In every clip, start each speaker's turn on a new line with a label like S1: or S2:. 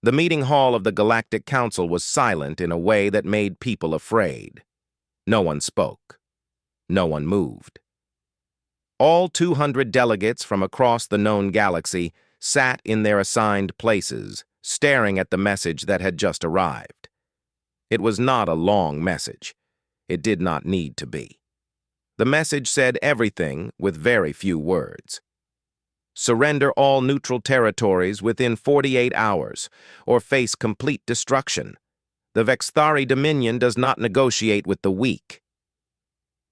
S1: The meeting hall of the Galactic Council was silent in a way that made people afraid. No one spoke. No one moved. All 200 delegates from across the known galaxy sat in their assigned places, staring at the message that had just arrived. It was not a long message. It did not need to be. The message said everything with very few words. Surrender all neutral territories within 48 hours, or face complete destruction. The Vexthari Dominion does not negotiate with the weak.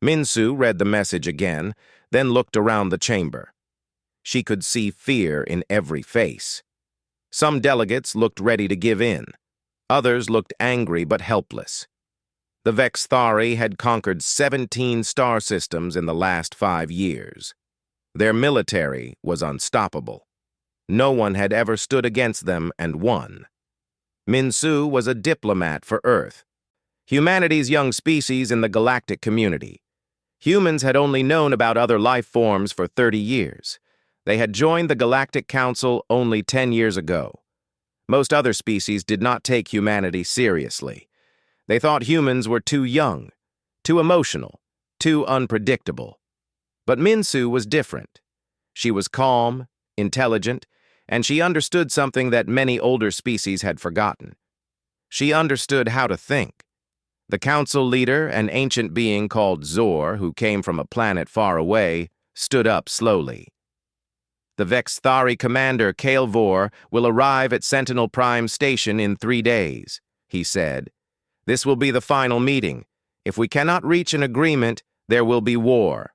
S1: Minsu read the message again, then looked around the chamber. She could see fear in every face. Some delegates looked ready to give in. Others looked angry but helpless. The Vexthari had conquered 17 star systems in the last 5 years. Their military was unstoppable. No one had ever stood against them and won. Minsu was a diplomat for Earth, humanity's young species in the galactic community. Humans had only known about other life forms for 30 years. They had joined the Galactic Council only 10 years ago. Most other species did not take humanity seriously. They thought humans were too young, too emotional, too unpredictable. But Minsu was different. She was calm, intelligent, and she understood something that many older species had forgotten. She understood how to think. The council leader, an ancient being called Zor, who came from a planet far away, stood up slowly. The Vexthari commander, Kael'vor, will arrive at Sentinel Prime Station in 3 days, he said. This will be the final meeting. If we cannot reach an agreement, there will be war.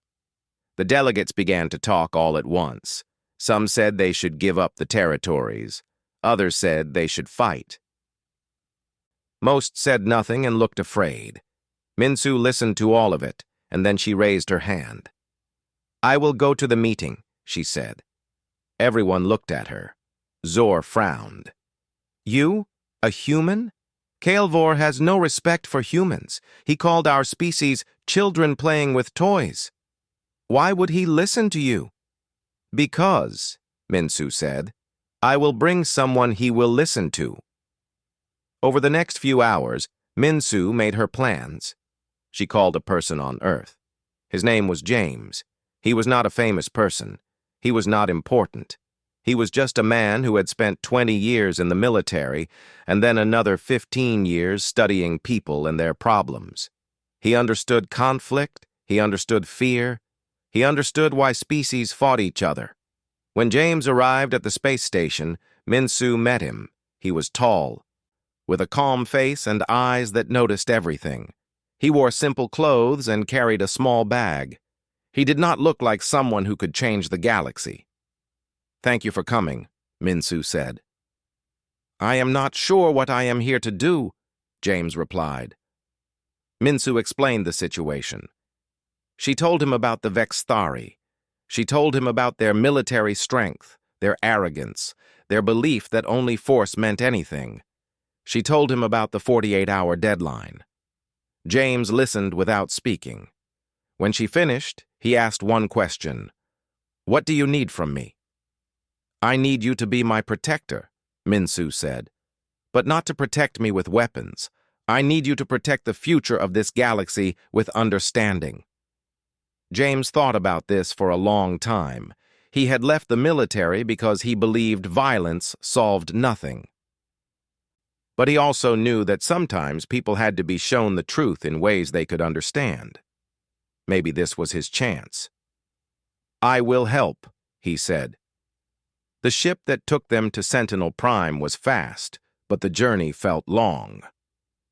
S1: The delegates began to talk all at once. Some said they should give up the territories. Others said they should fight. Most said nothing and looked afraid. Minsu listened to all of it, and then she raised her hand. I will go to the meeting, she said. Everyone looked at her. Zor frowned. You? A human? Kael'vor has no respect for humans. He called our species children playing with toys. Why would he listen to you? Because, Minsu said, I will bring someone he will listen to. Over the next few hours, Minsu made her plans. She called a person on Earth. His name was James. He was not a famous person. He was not important. He was just a man who had spent 20 years in the military and then another 15 years studying people and their problems. He understood conflict. He understood fear. He understood why species fought each other. When James arrived at the space station, Minsu met him. He was tall, with a calm face and eyes that noticed everything. He wore simple clothes and carried a small bag. He did not look like someone who could change the galaxy. Thank you for coming, Minsu said. I am not sure what I am here to do, James replied. Minsu explained the situation. She told him about the Vexthari. She told him about their military strength, their arrogance, their belief that only force meant anything. She told him about the 48-hour deadline. James listened without speaking. When she finished, he asked one question. What do you need from me? I need you to be my protector, Minsu said. But not to protect me with weapons. I need you to protect the future of this galaxy with understanding. James thought about this for a long time. He had left the military because he believed violence solved nothing. But he also knew that sometimes people had to be shown the truth in ways they could understand. Maybe this was his chance. I will help, he said. The ship that took them to Sentinel Prime was fast, but the journey felt long.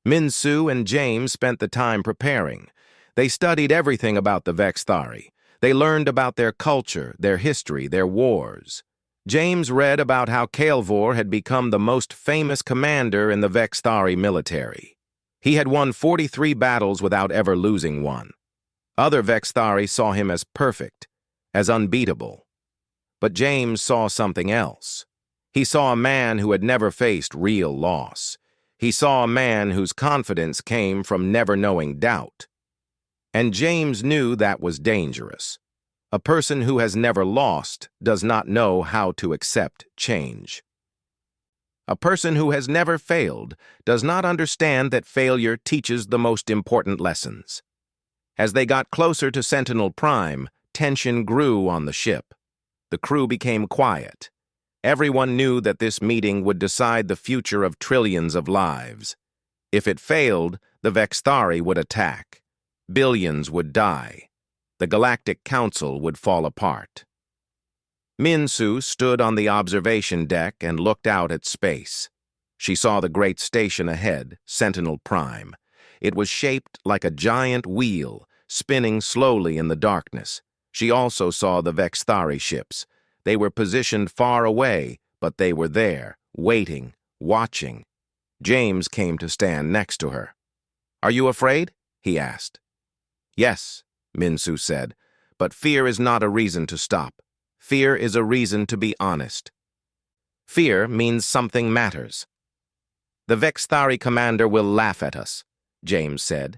S1: Minsu and James spent the time preparing. They studied everything about the Vexthari. They learned about their culture, their history, their wars. James read about how Kael'vor had become the most famous commander in the Vexthari military. He had won 43 battles without ever losing one. Other Vexthari saw him as perfect, as unbeatable. But James saw something else. He saw a man who had never faced real loss. He saw a man whose confidence came from never knowing doubt. And James knew that was dangerous. A person who has never lost does not know how to accept change. A person who has never failed does not understand that failure teaches the most important lessons. As they got closer to Sentinel Prime, tension grew on the ship. The crew became quiet. Everyone knew that this meeting would decide the future of trillions of lives. If it failed, the Vexthari would attack. Billions would die. The Galactic Council would fall apart. Minsu stood on the observation deck and looked out at space. She saw the great station ahead, Sentinel Prime. It was shaped like a giant wheel, spinning slowly in the darkness. She also saw the Vexthari ships. They were positioned far away, but they were there, waiting, watching. James came to stand next to her. "Are you afraid?" he asked. "Yes," Minsu said, "but fear is not a reason to stop. Fear is a reason to be honest. Fear means something matters." "The Vexthari commander will laugh at us," James said.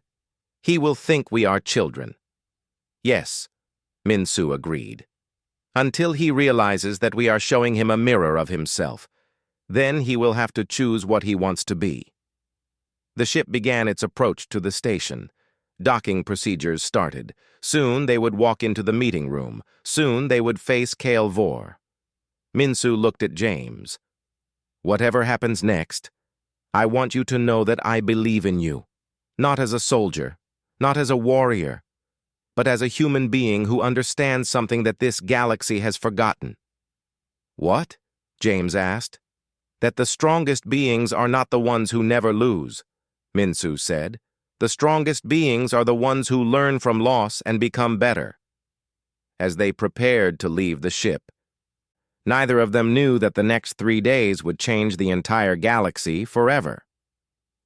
S1: "He will think we are children." "Yes," Minsu agreed. "Until he realizes that we are showing him a mirror of himself. Then he will have to choose what he wants to be." The ship began its approach to the station. Docking procedures started. Soon they would walk into the meeting room. Soon they would face HFY War. Minsu looked at James. "Whatever happens next, I want you to know that I believe in you. Not as a soldier, not as a warrior, but as a human being who understands something that this galaxy has forgotten." "What?" James asked. "That the strongest beings are not the ones who never lose," Minsu said. "The strongest beings are the ones who learn from loss and become better." As they prepared to leave the ship, neither of them knew that the next 3 days would change the entire galaxy forever.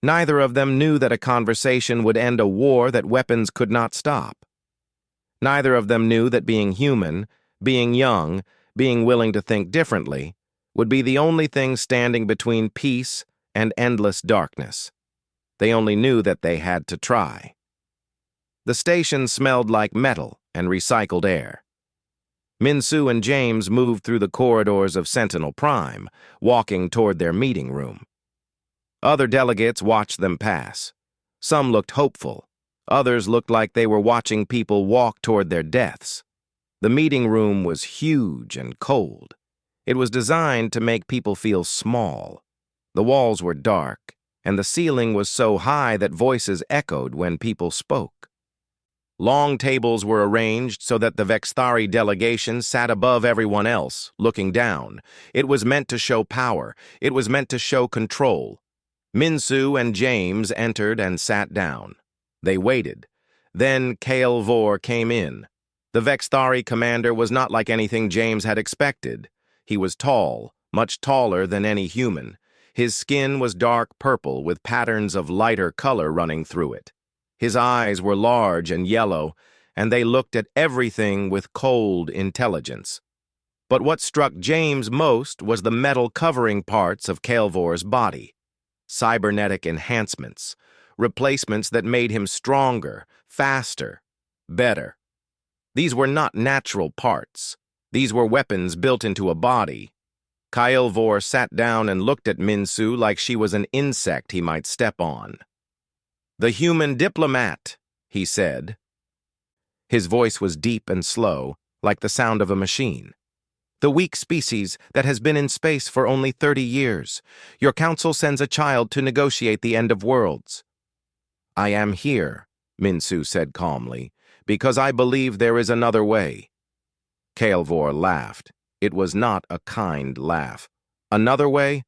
S1: Neither of them knew that a conversation would end a war that weapons could not stop. Neither of them knew that being human, being young, being willing to think differently, would be the only thing standing between peace and endless darkness. They only knew that they had to try. The station smelled like metal and recycled air. Minsu and James moved through the corridors of Sentinel Prime, walking toward their meeting room. Other delegates watched them pass. Some looked hopeful. Others looked like they were watching people walk toward their deaths. The meeting room was huge and cold. It was designed to make people feel small. The walls were dark, and the ceiling was so high that voices echoed when people spoke. Long tables were arranged so that the Vexthari delegation sat above everyone else, looking down. It was meant to show power. It was meant to show control. Minsu and James entered and sat down. They waited. Then HFY War came in. The Vexthari commander was not like anything James had expected. He was tall, much taller than any human. His skin was dark purple with patterns of lighter color running through it. His eyes were large and yellow, and they looked at everything with cold intelligence. But what struck James most was the metal covering parts of HFY War's body. Cybernetic enhancements, replacements that made him stronger, faster, better. These were not natural parts. These were weapons built into a body. HFY War sat down and looked at Minsu like she was an insect he might step on. "The human diplomat," he said. His voice was deep and slow, like the sound of a machine. "The weak species that has been in space for only 30 years. Your council sends a child to negotiate the end of worlds." "I am here," Minsu said calmly, "because I believe there is another way." HFY War laughed. It was not a kind laugh. "Another way?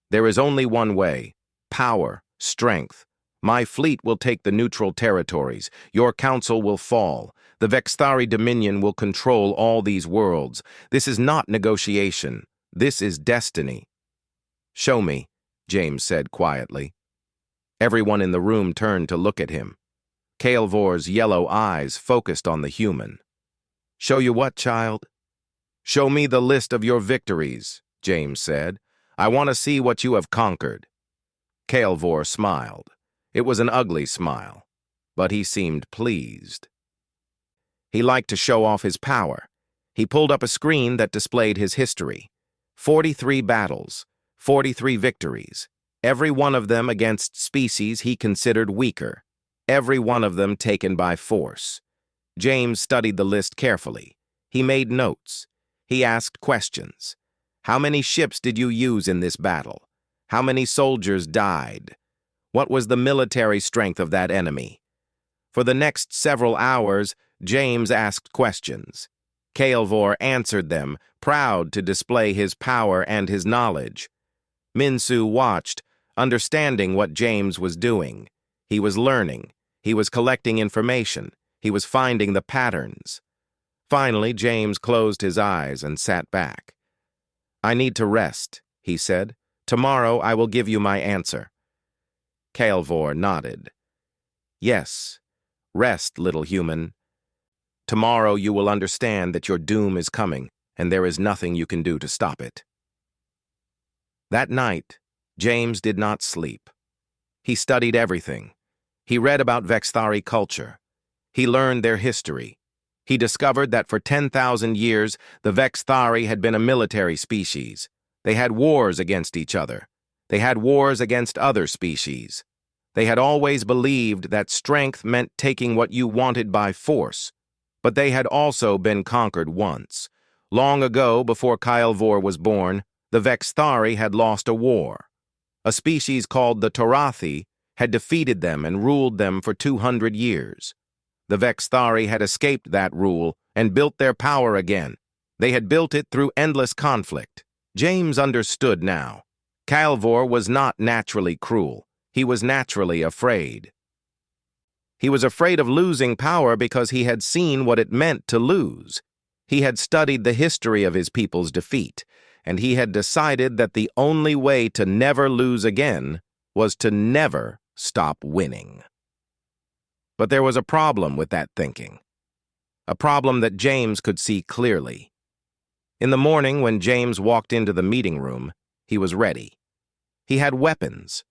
S1: There is only one way. Power, strength. My fleet will take the neutral territories. Your council will fall. The Vexthari Dominion will control all these worlds. This is not negotiation. This is destiny." "Show me," James said quietly. Everyone in the room turned to look at him. HFY War's yellow eyes focused on the human. "Show you what, child?" "Show me the list of your victories," James said. "I want to see what you have conquered." HFY War smiled. It was an ugly smile, but he seemed pleased. He liked to show off his power. He pulled up a screen that displayed his history. 43 battles, 43 victories, every one of them against species he considered weaker, every one of them taken by force. James studied the list carefully. He made notes. He asked questions. How many ships did you use in this battle? How many soldiers died? What was the military strength of that enemy? For the next several hours, James asked questions. Kael'vor answered them, proud to display his power and his knowledge. Minsu watched, understanding what James was doing. He was learning. He was collecting information. He was finding the patterns. Finally, James closed his eyes and sat back. "I need to rest," he said. "Tomorrow I will give you my answer." Kael'vor nodded. "Yes, rest, little human. Tomorrow you will understand that your doom is coming, and there is nothing you can do to stop it." That night, James did not sleep. He studied everything. He read about Vexthari culture. He learned their history. He discovered that for 10,000 years, the Vexthari had been a military species. They had wars against each other. They had wars against other species. They had always believed that strength meant taking what you wanted by force. But they had also been conquered once. Long ago, before Kael'vor was born, the Vexthari had lost a war. A species called the Torathi had defeated them and ruled them for 200 years. The Vexthari had escaped that rule and built their power again. They had built it through endless conflict. James understood now. Kael'vor was not naturally cruel. He was naturally afraid. He was afraid of losing power because he had seen what it meant to lose. He had studied the history of his people's defeat, and he had decided that the only way to never lose again was to never stop winning. But there was a problem with that thinking. A problem that James could see clearly. In the morning, when James walked into the meeting room, he was ready. He had weapons,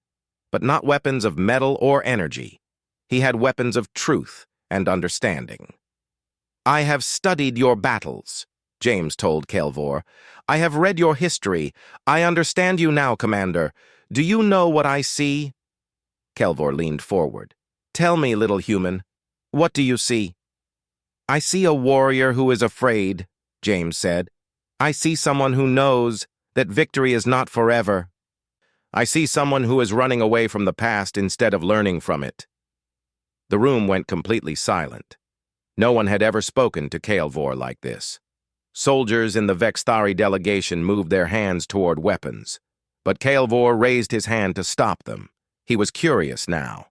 S1: but not weapons of metal or energy. He had weapons of truth and understanding. "I have studied your battles," James told Kael'vor. "I have read your history. I understand you now, Commander. Do you know what I see?" Kael'vor leaned forward. "Tell me, little human, what do you see?" "I see a warrior who is afraid," James said. "I see someone who knows that victory is not forever. I see someone who is running away from the past instead of learning from it." The room went completely silent. No one had ever spoken to Kael'vor like this. Soldiers in the Vexthari delegation moved their hands toward weapons, but Kael'vor raised his hand to stop them. He was curious now.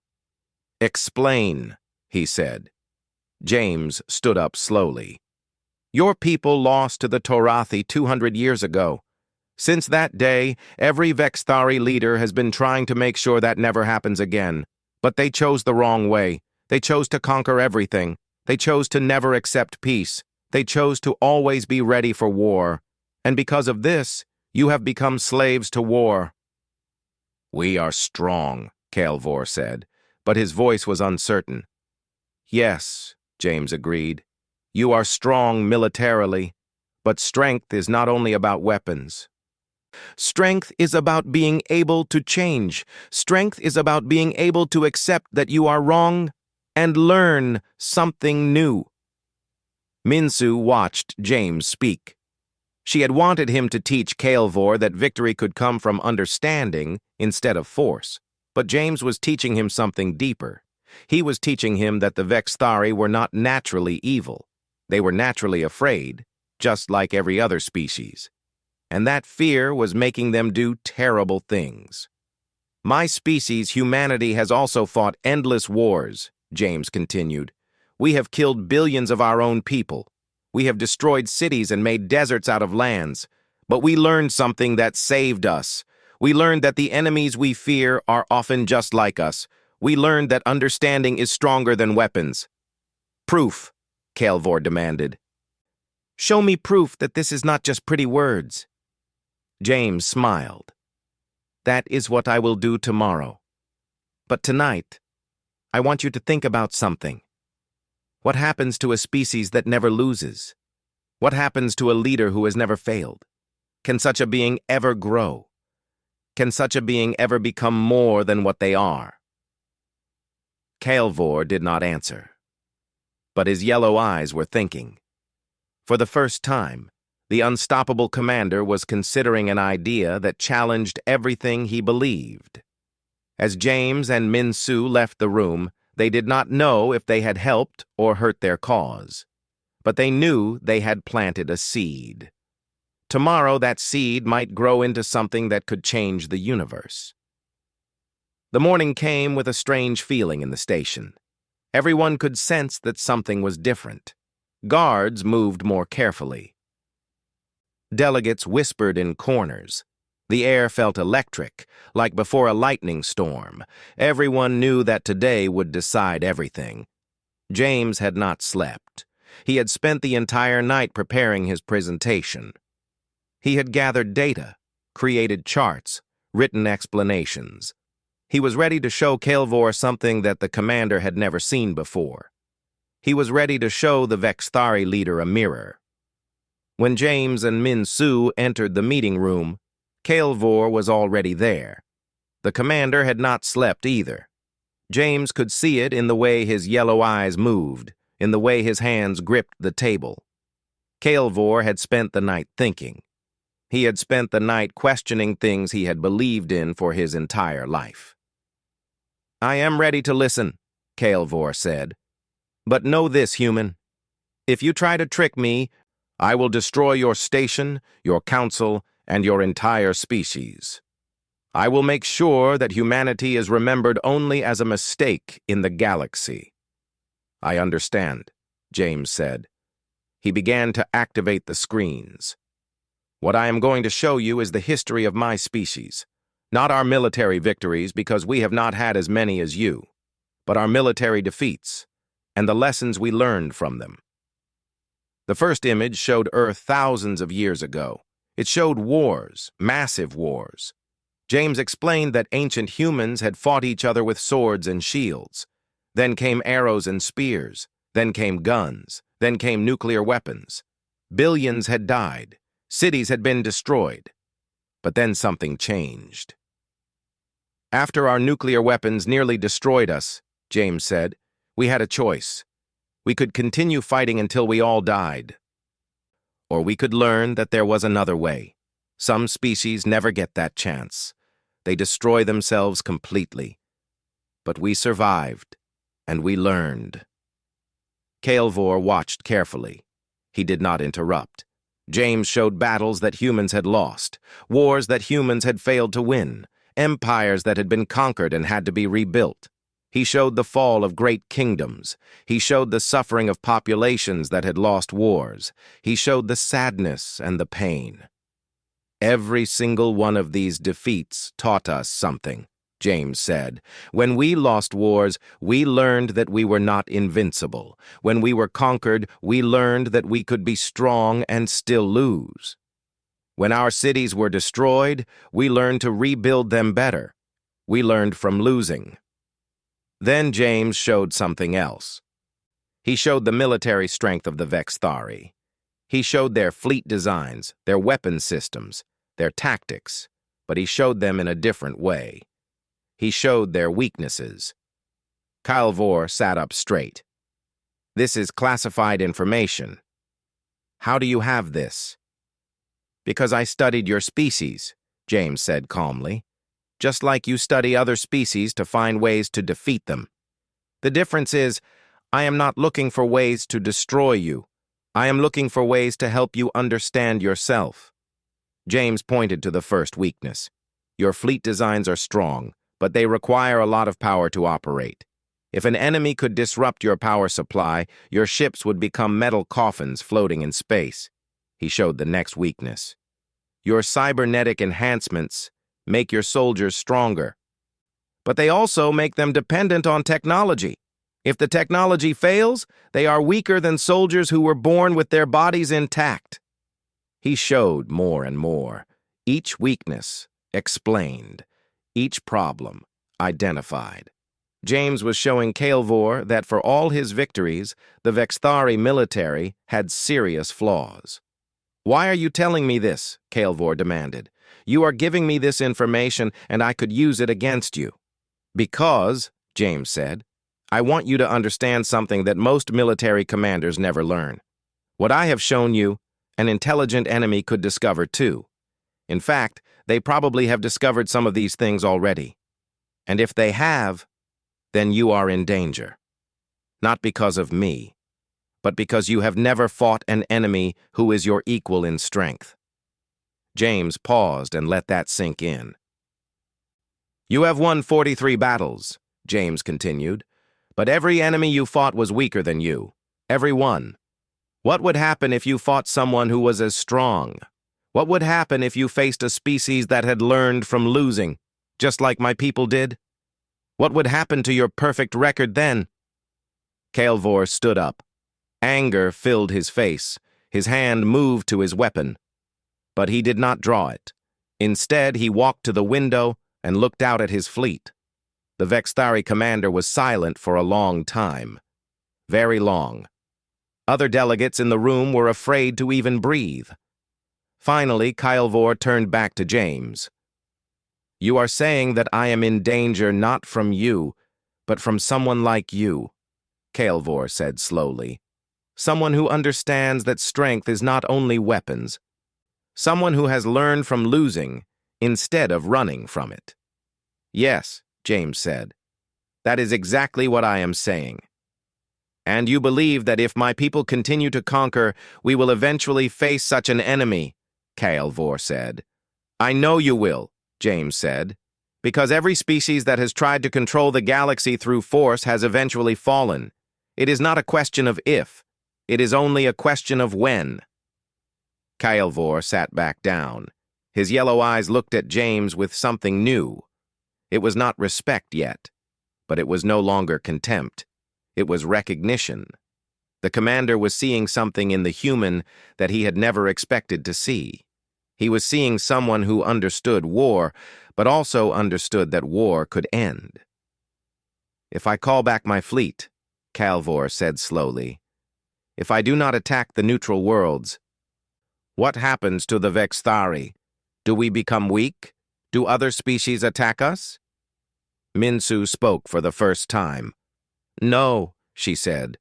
S1: "Explain," he said. James stood up slowly. "Your people lost to the Torathi 200 years ago. Since that day, every Vexthari leader has been trying to make sure that never happens again. But they chose the wrong way. They chose to conquer everything. They chose to never accept peace. They chose to always be ready for war. And because of this, you have become slaves to war." "We are strong," Kael'vor said, but his voice was uncertain. "Yes," James agreed. "You are strong militarily, but strength is not only about weapons. Strength is about being able to change. Strength is about being able to accept that you are wrong and learn something new." Minsu watched James speak. She had wanted him to teach Kael'vor that victory could come from understanding instead of force. But James was teaching him something deeper. He was teaching him that the Vexthari were not naturally evil. They were naturally afraid, just like every other species. And that fear was making them do terrible things. "My species, humanity, has also fought endless wars," James continued. "We have killed billions of our own people. We have destroyed cities and made deserts out of lands. But we learned something that saved us. We learned that the enemies we fear are often just like us. We learned that understanding is stronger than weapons." "Proof," Kael'vor demanded. "Show me proof that this is not just pretty words." James smiled. "That is what I will do tomorrow. But tonight, I want you to think about something. What happens to a species that never loses? What happens to a leader who has never failed? Can such a being ever grow? Can such a being ever become more than what they are? Kael'vor did not answer, but his yellow eyes were thinking. For the first time, the unstoppable commander was considering an idea that challenged everything he believed. As James and Min-Su left the room, they did not know if they had helped or hurt their cause, but they knew they had planted a seed. Tomorrow that seed might grow into something that could change the universe. The morning came with a strange feeling in the station. Everyone could sense that something was different. Guards moved more carefully. Delegates whispered in corners. The air felt electric, like before a lightning storm. Everyone knew that today would decide everything. James had not slept. He had spent the entire night preparing his presentation. He had gathered data, created charts, written explanations. He was ready to show Kael'vor something that the commander had never seen before. He was ready to show the Vexthari leader a mirror. When James and Min-Su entered the meeting room, Kael'vor was already there. The commander had not slept either. James could see it in the way his yellow eyes moved, in the way his hands gripped the table. Kael'vor had spent the night thinking. He had spent the night questioning things he had believed in for his entire life. "I am ready to listen," Kael'vor said. "But know this, human. If you try to trick me, I will destroy your station, your council, and your entire species. I will make sure that humanity is remembered only as a mistake in the galaxy." "I understand," James said. He began to activate the screens. "What I am going to show you is the history of my species. Not our military victories, because we have not had as many as you, but our military defeats, and the lessons we learned from them." The first image showed Earth thousands of years ago. It showed wars, massive wars. James explained that ancient humans had fought each other with swords and shields. Then came arrows and spears. Then came guns. Then came nuclear weapons. Billions had died. Cities had been destroyed. But then something changed. "After our nuclear weapons nearly destroyed us," James said, "we had a choice. We could continue fighting until we all died. Or we could learn that there was another way. Some species never get that chance. They destroy themselves completely. But we survived, and we learned." Kael'vor watched carefully. He did not interrupt. James showed battles that humans had lost, wars that humans had failed to win, empires that had been conquered and had to be rebuilt. He showed the fall of great kingdoms. He showed the suffering of populations that had lost wars. He showed the sadness and the pain. "Every single one of these defeats taught us something," James said. "When we lost wars, we learned that we were not invincible. When we were conquered, we learned that we could be strong and still lose. When our cities were destroyed, we learned to rebuild them better. We learned from losing." Then James showed something else. He showed the military strength of the Vexthari. He showed their fleet designs, their weapon systems, their tactics, but he showed them in a different way. He showed their weaknesses. Kael'vor sat up straight. "This is classified information." "How do you have this?" "Because I studied your species," James said calmly. "Just like you study other species to find ways to defeat them. The difference is, I am not looking for ways to destroy you. I am looking for ways to help you understand yourself." James pointed to the first weakness. "Your fleet designs are strong, but they require a lot of power to operate. If an enemy could disrupt your power supply, your ships would become metal coffins floating in space." He showed the next weakness. "Your cybernetic enhancements make your soldiers stronger, but they also make them dependent on technology. If the technology fails, they are weaker than soldiers who were born with their bodies intact." He showed more and more. Each weakness explained. Each problem identified. James was showing Kael'vor that for all his victories, the Vexthari military had serious flaws. "Why are you telling me this?" Kael'vor demanded. You are giving me this information, and I could use it against you. Because, James said, I want you to understand something that most military commanders never learn. What I have shown you, an intelligent enemy could discover too. In fact, they probably have discovered some of these things already. And if they have, then you are in danger. Not because of me, but because you have never fought an enemy who is your equal in strength. James paused and let that sink in. You have won 43 battles, James continued, but every enemy you fought was weaker than you. Every one. What would happen if you fought someone who was as strong? What would happen if you faced a species that had learned from losing, just like my people did? What would happen to your perfect record then? Kael'vor stood up. Anger filled his face. His hand moved to his weapon. But he did not draw it. Instead, he walked to the window and looked out at his fleet. The Vexthari commander was silent for a long time. Very long. Other delegates in the room were afraid to even breathe. Finally, Kael'vor turned back to James. You are saying that I am in danger not from you, but from someone like you, Kael'vor said slowly. Someone who understands that strength is not only weapons. Someone who has learned from losing instead of running from it. Yes, James said. That is exactly what I am saying. And you believe that if my people continue to conquer, we will eventually face such an enemy, Kael'vor said. I know you will, James said, because every species that has tried to control the galaxy through force has eventually fallen. It is not a question of if, it is only a question of when. Kael'vor sat back down. His yellow eyes looked at James with something new. It was not respect yet, but it was no longer contempt. It was recognition. The commander was seeing something in the human that he had never expected to see. He was seeing someone who understood war, but also understood that war could end. If I call back my fleet, Kael'vor said slowly, if I do not attack the neutral worlds, what happens to the Vexthari? Do we become weak? Do other species attack us? Minsu spoke for the first time. No, she said.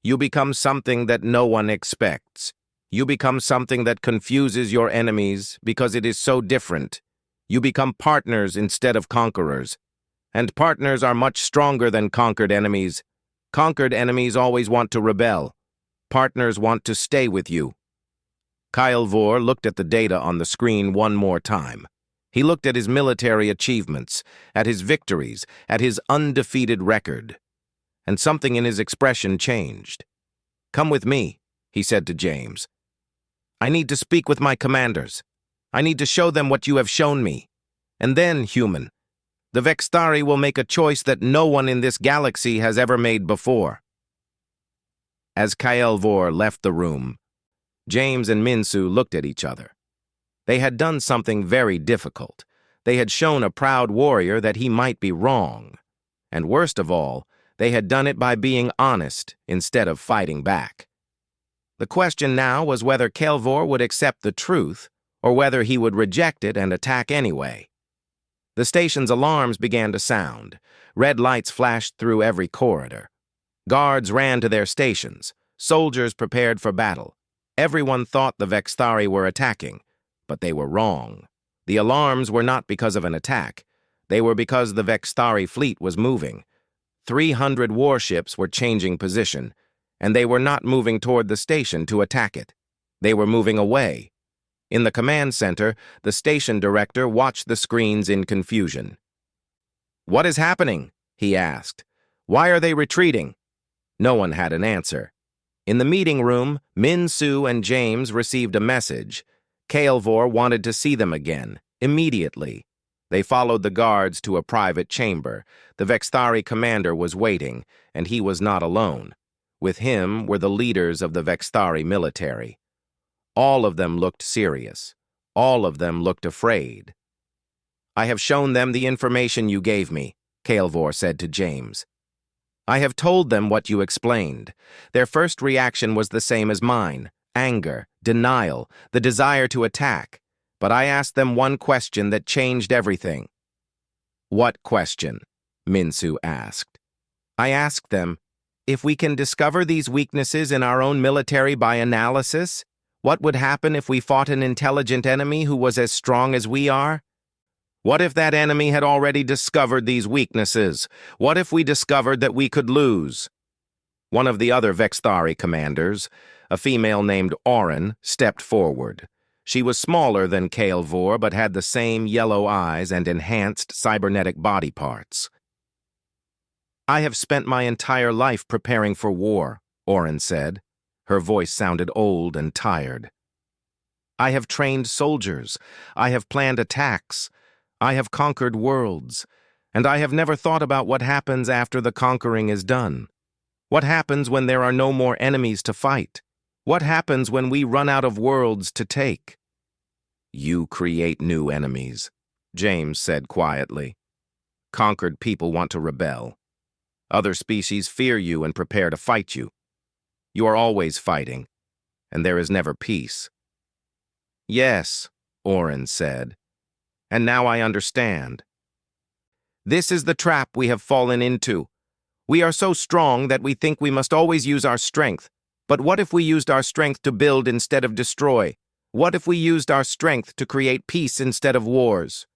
S1: You become something that no one expects. You become something that confuses your enemies because it is so different. You become partners instead of conquerors. And partners are much stronger than conquered enemies. Conquered enemies always want to rebel. Partners want to stay with you. Kael'vor looked at the data on the screen one more time. He looked at his military achievements, at his victories, at his undefeated record. And something in his expression changed. Come with me, he said to James. I need to speak with my commanders. I need to show them what you have shown me. And then, human, the Vexthari will make a choice that no one in this galaxy has ever made before. As Kael'vor left the room, James and Minsu looked at each other. They had done something very difficult. They had shown a proud warrior that he might be wrong. And worst of all, they had done it by being honest instead of fighting back. The question now was whether Kael'vor would accept the truth or whether he would reject it and attack anyway. The station's alarms began to sound. Red lights flashed through every corridor. Guards ran to their stations. Soldiers prepared for battle. Everyone thought the Vexthari were attacking, but they were wrong. The alarms were not because of an attack. They were because the Vexthari fleet was moving. 300 warships were changing position, and they were not moving toward the station to attack it. They were moving away. In the command center, the station director watched the screens in confusion. What is happening? He asked. Why are they retreating? No one had an answer. In the meeting room, Minsu and James received a message. Kael'vor wanted to see them again, immediately. They followed the guards to a private chamber. The Vexthari commander was waiting, and he was not alone. With him were the leaders of the Vexthari military. All of them looked serious. All of them looked afraid. I have shown them the information you gave me, Kael'vor said to James. I have told them what you explained. Their first reaction was the same as mine: anger, denial, the desire to attack. but I asked them one question that changed everything. What question? Minsu asked. I asked them, if we can discover these weaknesses in our own military by analysis, what would happen if we fought an intelligent enemy who was as strong as we are? What if that enemy had already discovered these weaknesses? What if we discovered that we could lose? One of the other Vexthari commanders, a female named Auren, stepped forward. She was smaller than Kael'vor, but had the same yellow eyes and enhanced cybernetic body parts. I have spent my entire life preparing for war, Auren said. Her voice sounded old and tired. I have trained soldiers. I have planned attacks. I have conquered worlds. And I have never thought about what happens after the conquering is done. What happens when there are no more enemies to fight? What happens when we run out of worlds to take? You create new enemies, James said quietly. Conquered people want to rebel. Other species fear you and prepare to fight you. You are always fighting, and there is never peace. Yes, Auren said, and now I understand. This is the trap we have fallen into. We are so strong that we think we must always use our strength. But what if we used our strength to build instead of destroy? What if we used our strength to create peace instead of wars?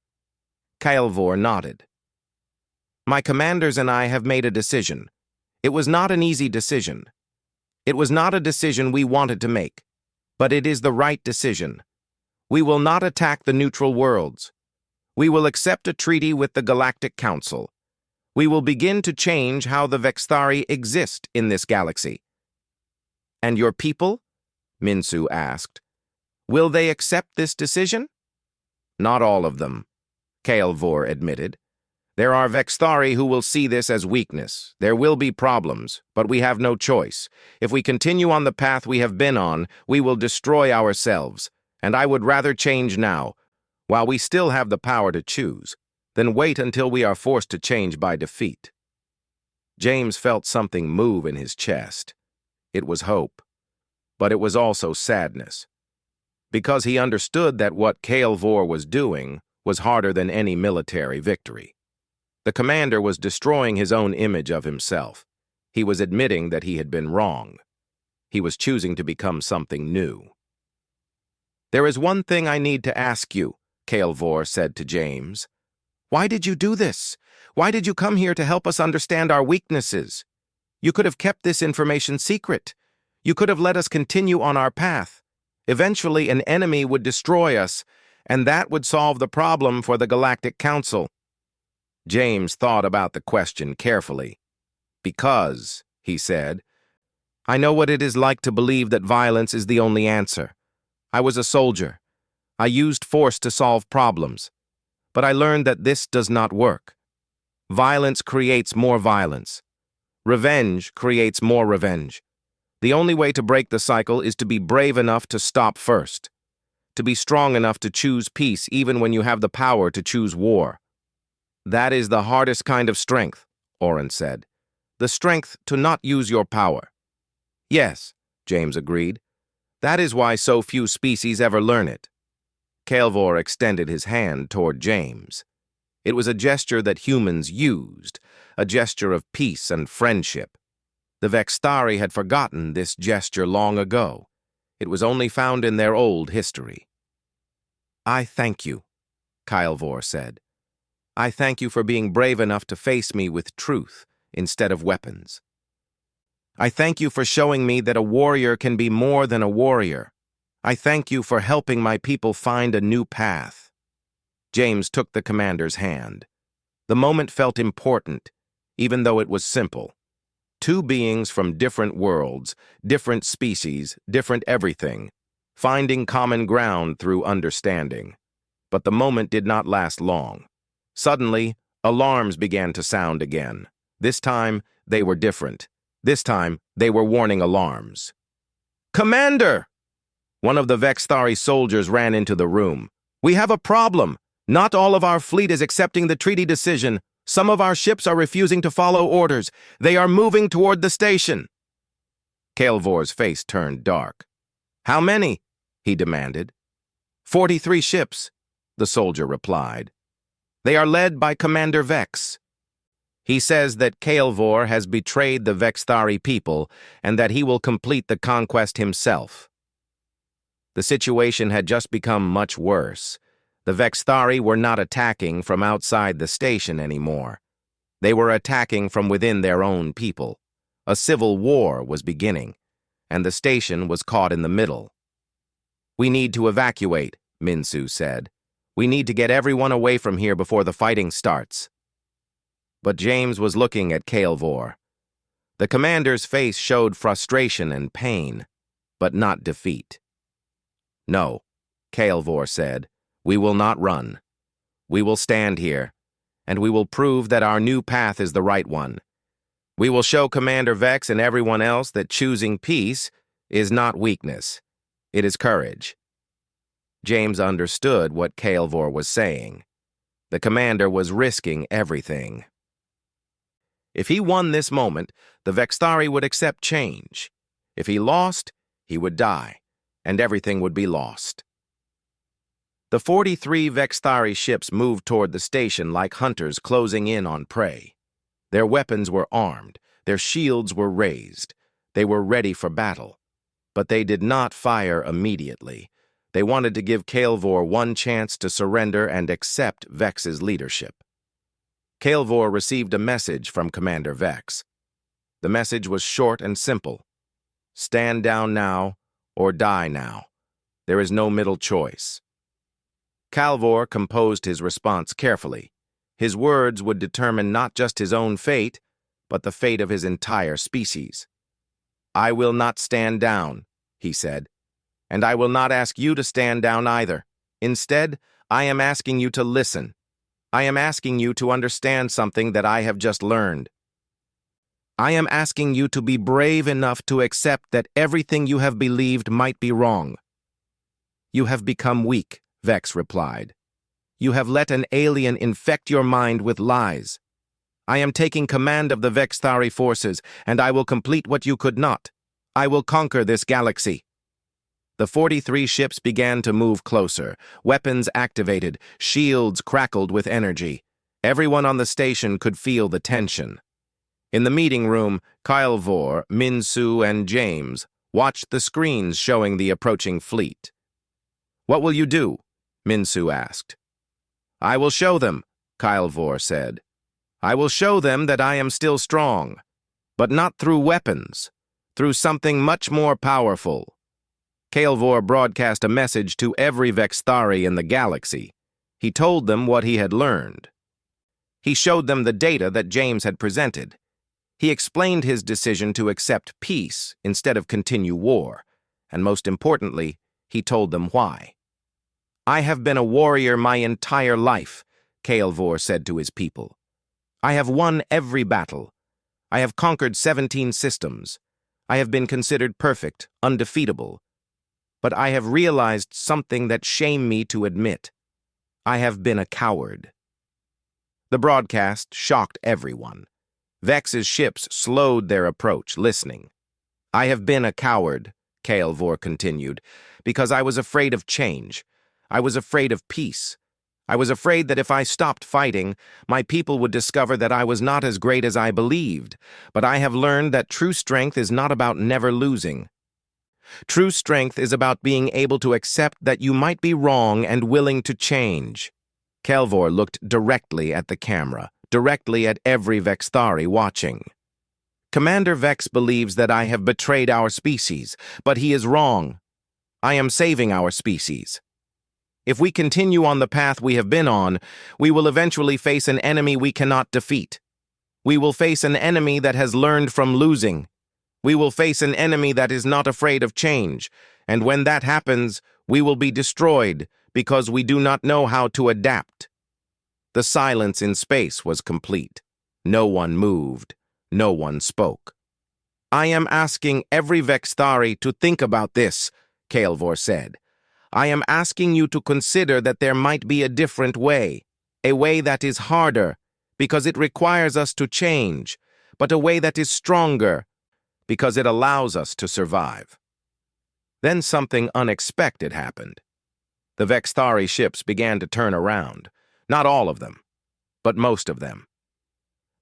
S1: Kael'vor nodded. My commanders and I have made a decision. It was not an easy decision. It was not a decision we wanted to make, but it is the right decision. We will not attack the neutral worlds. We will accept a treaty with the Galactic Council. We will begin to change how the Vexthari exist in this galaxy. And your people? Minsu asked. Will they accept this decision? Not all of them, Kael'vor admitted. There are Vexthari who will see this as weakness. There will be problems, but we have no choice. If we continue on the path we have been on, we will destroy ourselves, and I would rather change now, while we still have the power to choose, than wait until we are forced to change by defeat. James felt something move in his chest. It was hope, but it was also sadness, because he understood that what Kael'vor was doing was harder than any military victory. The commander was destroying his own image of himself. He was admitting that he had been wrong. He was choosing to become something new. There is one thing I need to ask you, Kael'vor said to James. Why did you do this? Why did you come here to help us understand our weaknesses? You could have kept this information secret. You could have let us continue on our path. Eventually, an enemy would destroy us, and that would solve the problem for the Galactic Council. James thought about the question carefully. Because, he said, I know what it is like to believe that violence is the only answer. I was a soldier. I used force to solve problems. But I learned that this does not work. Violence creates more violence. Revenge creates more revenge. The only way to break the cycle is to be brave enough to stop first. To be strong enough to choose peace even when you have the power to choose war. That is the hardest kind of strength, Auren said. The strength to not use your power. Yes, James agreed. That is why so few species ever learn it. Kael'vor extended his hand toward James. It was a gesture that humans used, a gesture of peace and friendship. The Vexthari had forgotten this gesture long ago. It was only found in their old history. I thank you, Kael'vor said. I thank you for being brave enough to face me with truth instead of weapons. I thank you for showing me that a warrior can be more than a warrior. I thank you for helping my people find a new path. James took the commander's hand. The moment felt important, even though it was simple. Two beings from different worlds, different species, different everything, finding common ground through understanding. But the moment did not last long. Suddenly, alarms began to sound again. This time, they were different. This time, they were warning alarms. Commander! One of the Vexthari soldiers ran into the room. We have a problem. Not all of our fleet is accepting the treaty decision. Some of our ships are refusing to follow orders. They are moving toward the station. Kael'vor's face turned dark. How many? He demanded. 43 ships, the soldier replied. They are led by Commander Vex. He says that Kael'vor has betrayed the Vexthari people and that he will complete the conquest himself. The situation had just become much worse. The Vexthari were not attacking from outside the station anymore. They were attacking from within their own people. A civil war was beginning, and the station was caught in the middle. We need to evacuate, Minsu said. We need to get everyone away from here before the fighting starts. But James was looking at Kael'vor. The commander's face showed frustration and pain, but not defeat. No, Kael'vor said, we will not run. We will stand here, and we will prove that our new path is the right one. We will show Commander Vex and everyone else that choosing peace is not weakness. It is courage. James understood what Kael'vor was saying. The commander was risking everything. If he won this moment, the Vexthari would accept change. If he lost, he would die, and everything would be lost. The 43 Vexthari ships moved toward the station like hunters closing in on prey. Their weapons were armed, their shields were raised. They were ready for battle. But they did not fire immediately. They wanted to give Kael'vor one chance to surrender and accept Vex's leadership. Kael'vor received a message from Commander Vex. The message was short and simple. Stand down now or die now. There is no middle choice. Kael'vor composed his response carefully. His words would determine not just his own fate, but the fate of his entire species. I will not stand down, he said, and I will not ask you to stand down either. Instead, I am asking you to listen. I am asking you to understand something that I have just learned. I am asking you to be brave enough to accept that everything you have believed might be wrong. You have become weak, Vex replied. You have let an alien infect your mind with lies. I am taking command of the Vexthari forces, and I will complete what you could not. I will conquer this galaxy. The 43 ships began to move closer, weapons activated, shields crackled with energy. Everyone on the station could feel the tension. In the meeting room, Kael'vor, Minsu, and James watched the screens showing the approaching fleet. What will you do? Minsu asked. I will show them, Kael'vor said. I will show them that I am still strong, but not through weapons, through something much more powerful. Kael'vor broadcast a message to every Vexthari in the galaxy. He told them what he had learned. He showed them the data that James had presented. He explained his decision to accept peace instead of continue war, and most importantly, he told them why. I have been a warrior my entire life, Kael'vor said to his people. I have won every battle. I have conquered 17 systems. I have been considered perfect, undefeatable. But I have realized something that shame me to admit. I have been a coward. The broadcast shocked everyone. Vex's ships slowed their approach, listening. I have been a coward, Kael'vor continued, because I was afraid of change. I was afraid of peace. I was afraid that if I stopped fighting, my people would discover that I was not as great as I believed. But I have learned that true strength is not about never losing. True strength is about being able to accept that you might be wrong and willing to change. Kael'vor looked directly at the camera, directly at every Vexthari watching. Commander Vex believes that I have betrayed our species, but he is wrong. I am saving our species. If we continue on the path we have been on, we will eventually face an enemy we cannot defeat. We will face an enemy that has learned from losing. We will face an enemy that is not afraid of change, and when that happens, we will be destroyed because we do not know how to adapt. The silence in space was complete. No one moved. No one spoke. I am asking every Vexthari to think about this, Kael'vor said. I am asking you to consider that there might be a different way, a way that is harder, because it requires us to change, but a way that is stronger, because it allows us to survive. Then something unexpected happened. The Vexthari ships began to turn around. Not all of them, but most of them.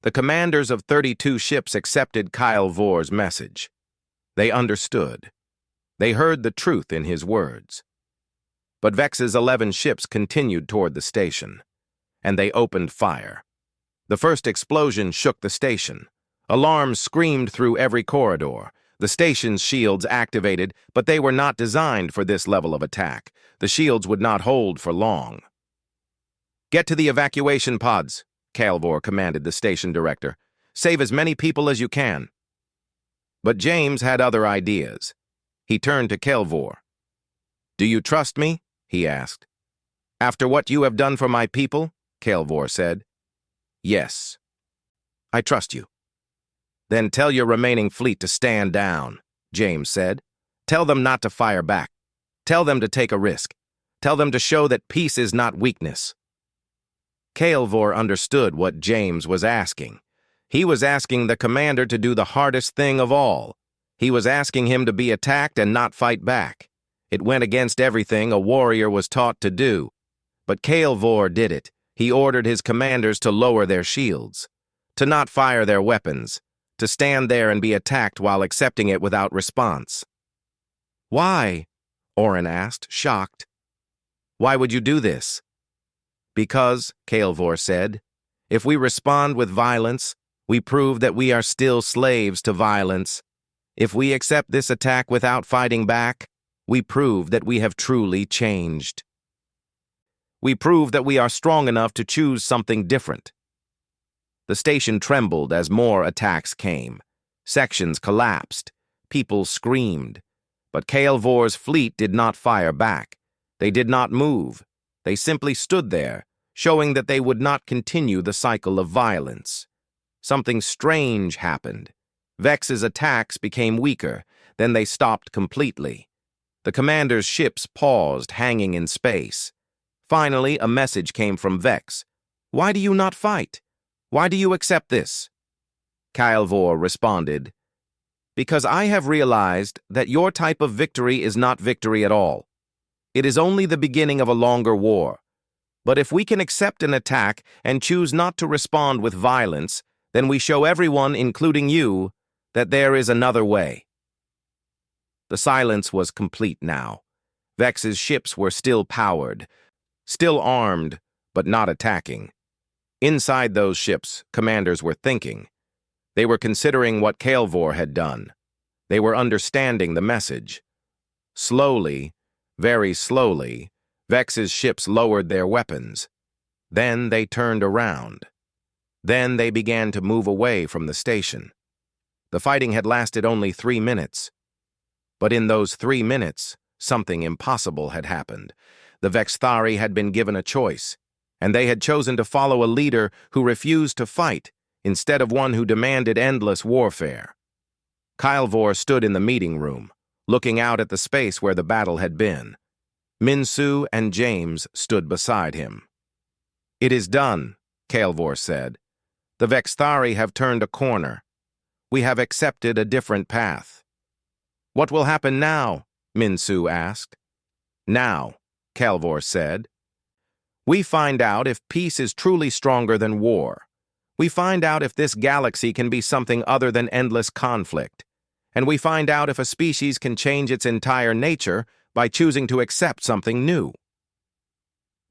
S1: The commanders of 32 ships accepted Kyle Vor's message. They understood. They heard the truth in his words. But Vex's 11 ships continued toward the station, and they opened fire. The first explosion shook the station. Alarms screamed through every corridor. The station's shields activated, but they were not designed for this level of attack. The shields would not hold for long. "Get to the evacuation pods," Kyle Vor commanded the station director. "Save as many people as you can." But James had other ideas. He turned to Kyle Vor. "Do you trust me?" he asked. "After what you have done for my people?" Kyle Vor said. "Yes. I trust you." "Then tell your remaining fleet to stand down," James said. "Tell them not to fire back. Tell them to take a risk. Tell them to show that peace is not weakness." Kyle Vor understood what James was asking. He was asking the commander to do the hardest thing of all. He was asking him to be attacked and not fight back. It went against everything a warrior was taught to do. But Kyle Vor did it. He ordered his commanders to lower their shields, to not fire their weapons, to stand there and be attacked while accepting it without response. "Why?" Oren asked, shocked. "Why would you do this?" "Because," Kyle Vor said, "if we respond with violence, we prove that we are still slaves to violence. If we accept this attack without fighting back, we prove that we have truly changed. We prove that we are strong enough to choose something different." The station trembled as more attacks came. Sections collapsed. People screamed. But Kyle Vor's fleet did not fire back. They did not move. They simply stood there, showing that they would not continue the cycle of violence. Something strange happened. Vex's attacks became weaker, then they stopped completely. The commander's ships paused, hanging in space. Finally, a message came from Vex. "Why do you not fight? Why do you accept this?" Kyle Vor responded, "Because I have realized that your type of victory is not victory at all. It is only the beginning of a longer war. But if we can accept an attack and choose not to respond with violence, then we show everyone, including you, that there is another way." The silence was complete now. Vex's ships were still powered, still armed, but not attacking. Inside those ships, commanders were thinking. They were considering what Kyle Vor had done. They were understanding the message. Slowly, very slowly, Vex's ships lowered their weapons. Then they turned around. Then they began to move away from the station. The fighting had lasted only 3 minutes. But in those 3 minutes, something impossible had happened. The Vexthari had been given a choice, and they had chosen to follow a leader who refused to fight instead of one who demanded endless warfare. Kyle Vor stood in the meeting room, looking out at the space where the battle had been. Minsu and James stood beside him. "It is done," Kyle Vor said. "The Vexthari have turned a corner. We have accepted a different path." "What will happen now?" Minsu asked. "Now," Kyle Vor said, "we find out if peace is truly stronger than war. We find out if this galaxy can be something other than endless conflict. And we find out if a species can change its entire nature by choosing to accept something new."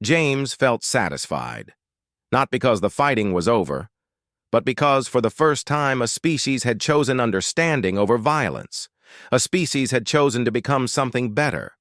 S1: James felt satisfied, not because the fighting was over, but because for the first time a species had chosen understanding over violence. A species had chosen to become something better.